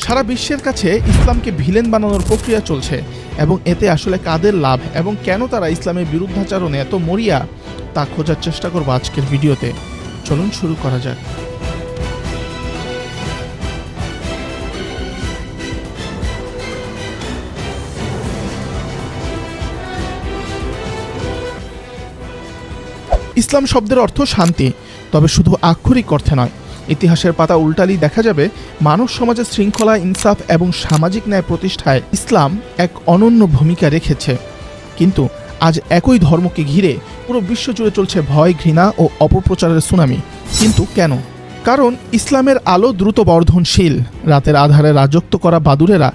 সারা বিশ্বের কাছে ইসলামকে ভিলেন বানানোর প্রক্রিয়া চলছে এবং এতে আসলে কাদের লাভ এবং কেন তারা ইসলামের বিরুদ্ধাচরণে এত মরিয়া তা খোঁজার চেষ্টা করব আজকের ভিডিওতে। চলুন শুরু করা যাক। ইসলাম শব্দের অর্থ শান্তি, তবে শুধু আক্ষরিক অর্থে নয়। ইতিহাসের পাতা উল্টালেই দেখা যাবে মানব সমাজের শৃঙ্খলা, ইনসাফ এবং সামাজিক ন্যায় প্রতিষ্ঠায় ইসলাম এক অনন্য ভূমিকা রেখেছে। কিন্তু আজ একই ধর্মকে ঘিরে পুরো বিশ্বজুড়ে চলছে ভয়, ঘৃণা ও অপপ্রচারের সুনামি। কিন্তু কেন? কারণ ইসলামের আলো দ্রুত বর্ধনশীল। রাতের আধারে রাজত্ব করা বাদুড়েরা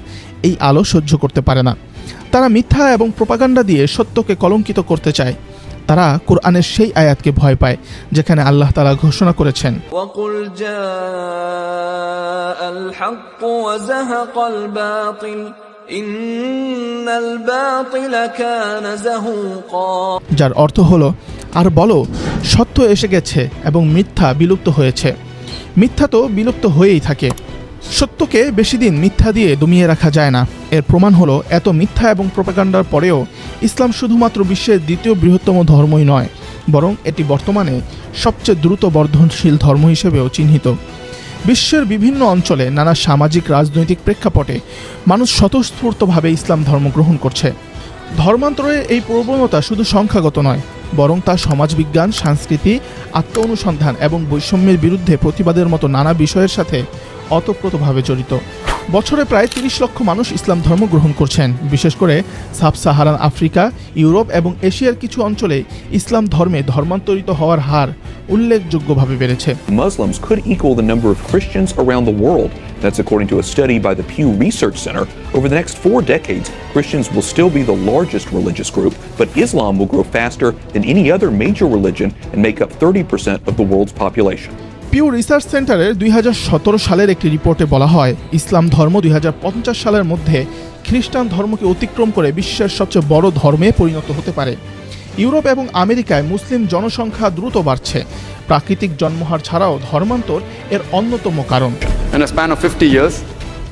এই আলো সহ্য করতে পারে না। তারা মিথ্যা এবং প্রোপাগান্ডা দিয়ে সত্যকে কলঙ্কিত করতে চায়। তারা কোরআনের সেই আয়াতকে ভয় পায় যেখানে আল্লাহ তাআলা ঘোষণা করেছেন, ওয়াকুল জাআল হক ওয়া যাহাকাল বাতিল ইন্নাল বাতিলা কানা যাহুকা। যার অর্থ হলো, আর বলো সত্য এসে গেছে এবং মিথ্যা বিলুপ্ত হয়েছে। মিথ্যা তো বিলুপ্ত হয়েই থাকে, সত্যকে বেশি দিন মিথ্যা দিয়ে দমিয়ে রাখা যায় না। এর প্রমাণ হলো এত মিথ্যা এবং প্রোপাগান্ডার পরেও ইসলাম শুধুমাত্র বিশ্বের দ্বিতীয় বৃহত্তম ধর্মই নয়, বরং এটি বর্তমানে সবচেয়ে দ্রুত বর্ধনশীল ধর্ম হিসেবেও চিহ্নিত। বিশ্বের বিভিন্ন অঞ্চলে নানা সামাজিক, রাজনৈতিক প্রেক্ষাপটে মানুষ স্বতঃস্ফূর্তভাবে ইসলাম ধর্ম গ্রহণ করছে। ধর্মান্তরের এই প্রবণতা শুধু সংখ্যাগত নয়, বরং তা সমাজবিজ্ঞান, সংস্কৃতি, আত্ম অনুসন্ধান এবং বৈষম্যের বিরুদ্ধে প্রতিবাদের মতো নানা বিষয়ের সাথে অতপ্রতভাবে জড়িত। বছরে প্রায় ৩০ লক্ষ মানুষ ইসলাম ধর্ম গ্রহণ করছেন। বিশেষ করে সাব সাহারান আফ্রিকা, ইউরোপ এবং এশিয়ার কিছু অঞ্চলে ইসলাম ধর্মে ধর্মান্তরিত হওয়ার হার উল্লেখযোগ্যভাবে বেড়েছে। Muslims could equal the number of Christians around the world. That's according to a study by the Pew Research Center. Over the next 4 decades, Christians will still be the largest religious group, but Islam will grow faster than any other major religion and make up 30% of the world's population. Pew Research সেন্টারের ২০১৭ সালের একটি রিপোর্টে বলা হয়, ইসলাম ধর্ম ২০৫০ সালের মধ্যে খ্রিস্টান ধর্মকে অতিক্রম করে বিশ্বের সবচেয়ে বড় ধর্মে পরিণত হতে পারে। ইউরোপ এবং আমেরিকায় মুসলিম জনসংখ্যা দ্রুত বাড়ছে। প্রাকৃতিক জন্মহার ছাড়াও ধর্মান্তর এর অন্যতম কারণ। In a span of 50 years,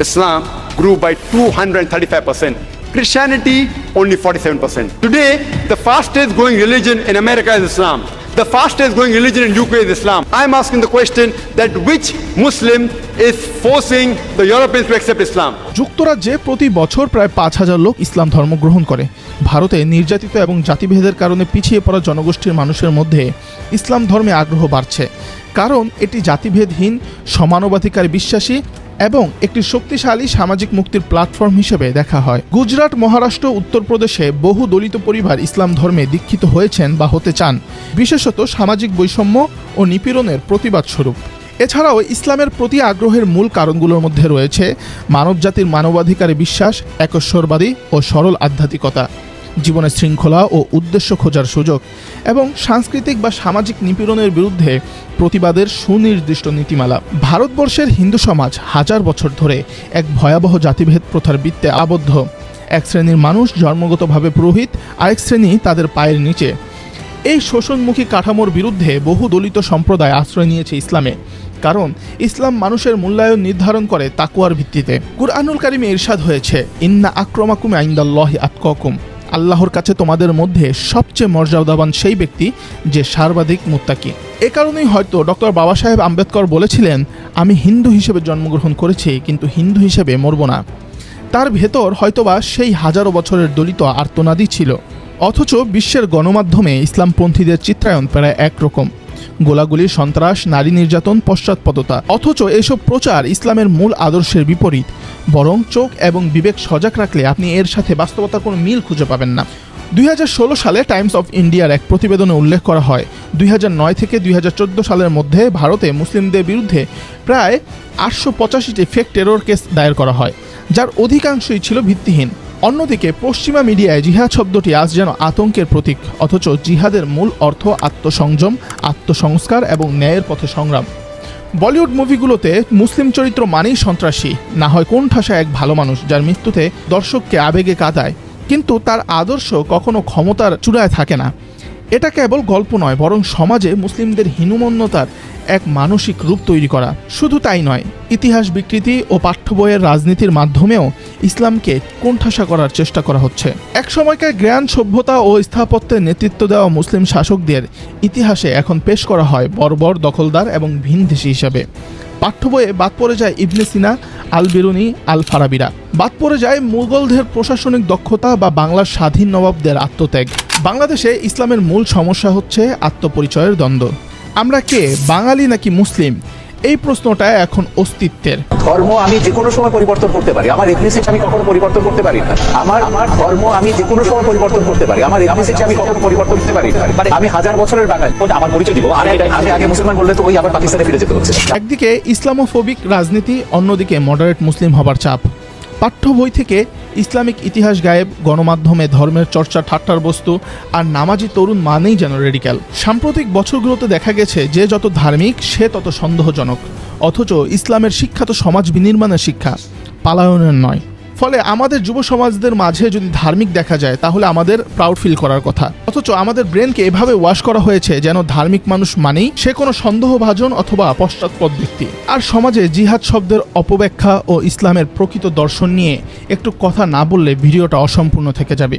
Islam grew by 235%. Christianity only 47%. Today, the fastest growing religion in America is Islam. The fastest growing religion in UK is Islam. I'm asking the question that which Muslim is forcing the Europeans to accept Islam? যুক্তরাজ্যে প্রতি বছর প্রায় ৫,০০০ লোক ইসলাম ধর্ম গ্রহণ করে। ভারতে নির্যাতিত এবং জাতিভেদের কারণে পিছিয়ে পড়া জনগোষ্ঠীর মানুষের মধ্যে ইসলাম ধর্মে আগ্রহ বাড়ছে, কারণ এটি জাতিভেদহীন, সমানবাধিকার বিশ্বাসী এবং একটি শক্তিশালী সামাজিক মুক্তির প্ল্যাটফর্ম হিসেবে দেখা হয়। গুজরাট, মহারাষ্ট্র, উত্তরপ্রদেশে বহু দলিত পরিবার ইসলাম ধর্মে দীক্ষিত হয়েছেন বা হতে চান, বিশেষত সামাজিক বৈষম্য ও নিপীড়নের প্রতিবাদ স্বরূপ। এছাড়াও ইসলামের প্রতি আগ্রহের মূল কারণগুলোর মধ্যে রয়েছে মানবজাতির মানবাধিকারে বিশ্বাস, একশ্বরবাদী ও সরল আধ্যাত্মিকতা, জীবনের শৃঙ্খলা ও উদ্দেশ্য খোঁজার সুযোগ এবং সাংস্কৃতিক বা সামাজিক নিপীড়নের বিরুদ্ধে প্রতিবাদের সুনির্দিষ্ট নীতিমালা। ভারতবর্ষের হিন্দু সমাজ হাজার বছর ধরে এক ভয়াবহ জাতিভেদ প্রথার বৃত্তে আবদ্ধ। এক শ্রেণীর মানুষ জন্মগতভাবে পুরোহিত, আরেক শ্রেণী তাদের পায়ের নিচে। এই শোষণমুখী কাঠামোর বিরুদ্ধে বহু দলিত সম্প্রদায় আশ্রয় নিয়েছে ইসলামে, কারণ ইসলাম মানুষের মূল্যায়ন নির্ধারণ করে তাকওয়ার ভিত্তিতে। কুরআনুল কারিমে ইরশাদ হয়েছে, ইন্না আক্রমাকুম ইনদাল্লাহি আতকাকুম, আল্লাহর কাছে তোমাদের মধ্যে সবচেয়ে মর্যাদাবান সেই ব্যক্তি যে সর্বাধিক মুত্তাকি। এ কারণেই হয়তো ডক্টর বাবা সাহেব আম্বেদকর বলেছিলেন, আমি হিন্দু হিসেবে জন্মগ্রহণ করেছি কিন্তু হিন্দু হিসেবে মরব না। তার ভেতর হয়তোবা সেই হাজারো বছরের দলিত আর্তনাদই ছিল। অথচ বিশ্বের গণমাধ্যমে ইসলামপন্থীদের চিত্রায়ন প্রায় একরকম, গোলাগুলি, সন্ত্রাস, নারী নির্যাতন, পশ্চাৎপদতা। অথচ এসব প্রচার ইসলামের মূল আদর্শের বিপরীত। বরং চোখ এবং বিবেক সজাগ রাখলে আপনি এর সাথে বাস্তবতার কোনো মিল খুঁজে পাবেন না। ২০১৬ সালে টাইমস অফ ইন্ডিয়ার এক প্রতিবেদনে উল্লেখ করা হয়, ২০০৯ থেকে ২০১৪ সালের মধ্যে ভারতে মুসলিমদের বিরুদ্ধে প্রায় ৮৮৫টি ফেক টেরর কেস দায়ের করা হয়, যার অধিকাংশই ছিল ভিত্তিহীন। অন্যদিকে পশ্চিমা মিডিয়ায় জিহাদ শব্দটি আজ যেন আতঙ্কের প্রতীক, অথচ জিহাদের মূল অর্থ আত্মসংযম, আত্মসংস্কার এবং ন্যায়ের পথে সংগ্রাম। বলিউড মুভিগুলোতে মুসলিম চরিত্র মানেই সন্ত্রাসী, না হয় কোণঠাসা এক ভালো মানুষ যার মৃত্যুতে দর্শককে আবেগে কাঁদায়, কিন্তু তার আদর্শ কখনো ক্ষমতার চূড়ায় থাকে না। এটা কেবল গল্প নয়, বরং সমাজে মুসলিমদের হীনমন্যতার এক মানসিক রূপ তৈরি করা। শুধু তাই নয়, ইতিহাস বিকৃতি ও পাঠ্য বইয়ের রাজনীতির মাধ্যমেও ইসলামকে কোণঠাসা করার চেষ্টা করা হচ্ছে। এক সময়কার জ্ঞান, সভ্যতা ও স্থাপত্যের নেতৃত্ব দেওয়া মুসলিম শাসকদের ইতিহাসে এখন পেশ করা হয় বর্বর, দখলদার এবং ভিনদেশী হিসাবে। পাঠ্য বইয়ে বাদ পড়ে যায় ইবনে সিনা, আল বিরুনি, আল ফারাবিরা। বাদ পড়ে যায় মুঘলদের প্রশাসনিক দক্ষতা বা বাংলার স্বাধীন নবাবদের আত্মত্যাগ। বাংলাদেশে ইসলামের মূল সমস্যা হচ্ছে আত্মপরিচয়ের দ্বন্দ্ব। আমরা কে, বাঙালি নাকি মুসলিম? এই প্রশ্নটা এখন অস্তিত্বের। ধর্ম আমি যে কোনো সময় পরিবর্তন করতে পারি, আমার এথনিসিটি আমি কখনো পরিবর্তন করতে পারি না। আমার ধর্ম আমি যে কোনো সময় পরিবর্তন করতে পারি, আমার এথনিসিটি আমি কখনো পরিবর্তন করতে পারি না। আমি 1000 বছরের বাঙালি, আমার পরিচয় দিব, আর আমি আগে মুসলমান বললে তো ওই আবার পাকিস্তানে ফিরে যেতে হচ্ছে। একদিকে ইসলামোফোবিক রাজনীতি, অন্যদিকে মডারেট মুসলিম হবার চাপ। পাঠ্য বই থেকে ইসলামিক ইতিহাস গায়েব, গণমাধ্যমে ধর্মের চর্চা ঠাট্টার বস্তু, আর নামাজি তরুণ মানেই যেন রেডিক্যাল। সাম্প্রতিক বছরগুলোতে দেখা গেছে যে যত ধার্মিক সে তত সন্দেহজনক, অথচ ইসলামের শিক্ষা তো সমাজ বিনির্মাণের শিক্ষা, পালায়নের নয়। ফলে আমাদের যুব সমাজদের মাঝে যদি ধার্মিক দেখা যায় তাহলে আমাদের প্রাউড ফিল করার কথা, অথচ আমাদের ব্রেনকে এভাবে ওয়াশ করা হয়েছে যেন ধার্মিক মানুষ মানেই সে কোনো সন্দেহভাজন অথবা পশ্চাৎপদ ব্যক্তি। আর সমাজে জিহাদ শব্দের অপব্যাখ্যা ও ইসলামের প্রকৃত দর্শন নিয়ে একটু কথা না বললে ভিডিওটা অসম্পূর্ণ থেকে যাবে।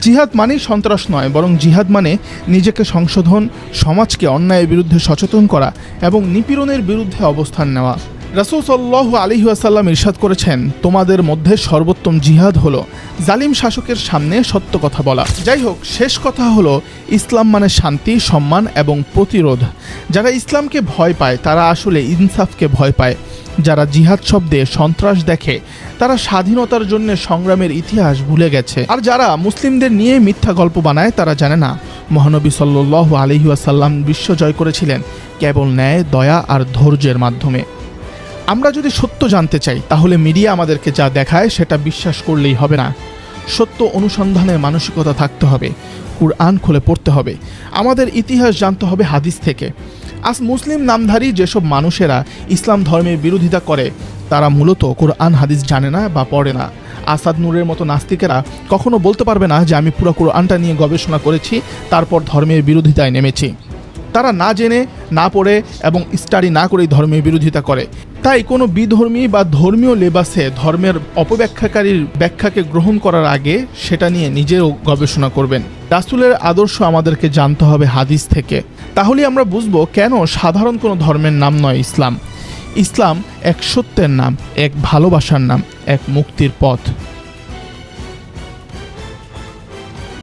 জিহাদ মানেই সন্ত্রাস নয়, বরং জিহাদ মানে নিজেকে সংশোধন, সমাজকে অন্যায়ের বিরুদ্ধে সচেতন করা এবং নিপীড়নের বিরুদ্ধে অবস্থান নেওয়া। রাসূল সাল্লাল্লাহু আলাইহি ওয়াসাল্লাম ইরশাদ করেছেন, তোমাদের মধ্যে সর্বোত্তম জিহাদ হলো জালিম শাসকের সামনে সত্য কথা বলা। যাই হোক, শেষ কথা হলো ইসলাম মানে শান্তি, সম্মান এবং প্রতিরোধ। যারা ইসলামকে ভয় পায় তারা আসলে ইনসাফকে ভয় পায়। যারা জিহাদ শব্দে সন্ত্রাস দেখে তারা স্বাধীনতার জন্য সংগ্রামের ইতিহাস ভুলে গেছে। আর যারা মুসলিমদের নিয়ে মিথ্যা গল্প বানায় তারা জানে না মহানবী সাল্লাল্লাহু আলাইহি ওয়াসাল্লাম বিশ্ব জয় করেছিলেন কেবল ন্যায়, দয়া আর ধৈর্যের মাধ্যমে। আমরা যদি সত্য জানতে চাই তাহলে মিডিয়া আমাদেরকে যা দেখায় সেটা বিশ্বাস করলেই হবে না। সত্য অনুসন্ধানের মানসিকতা থাকতে হবে, কুরআন খুলে পড়তে হবে, আমাদের ইতিহাস জানতে হবে হাদিস থেকে। আজ মুসলিম নামধারী যেসব মানুষেরা ইসলাম ধর্মের বিরোধিতা করে তারা মূলত কুরআন হাদিস জানে না বা পড়ে না। আসাদ নূরের মতো নাস্তিকেরা কখনো বলতে পারবে না যে আমি পুরো কুরআনটা নিয়ে গবেষণা করেছি তারপর ধর্মের বিরোধিতায় নেমেছি। তারা না জেনে, না পড়ে এবং স্টাডি না করেই ধর্মের বিরোধিতা করে। তাই কোনো বিধর্মী বা ধর্মীয় লেবাসে ধর্মের অপব্যাখ্যাকারীর ব্যাখ্যাকে গ্রহণ করার আগে সেটা নিয়ে নিজেও গবেষণা করবেন। রাসূলের আদর্শ আমাদেরকে জানতে হবে হাদিস থেকে। তাহলেই আমরা বুঝবো কেন সাধারণ কোনো ধর্মের নাম নয় ইসলাম। ইসলাম এক সত্যের নাম, এক ভালোবাসার নাম, এক মুক্তির পথ।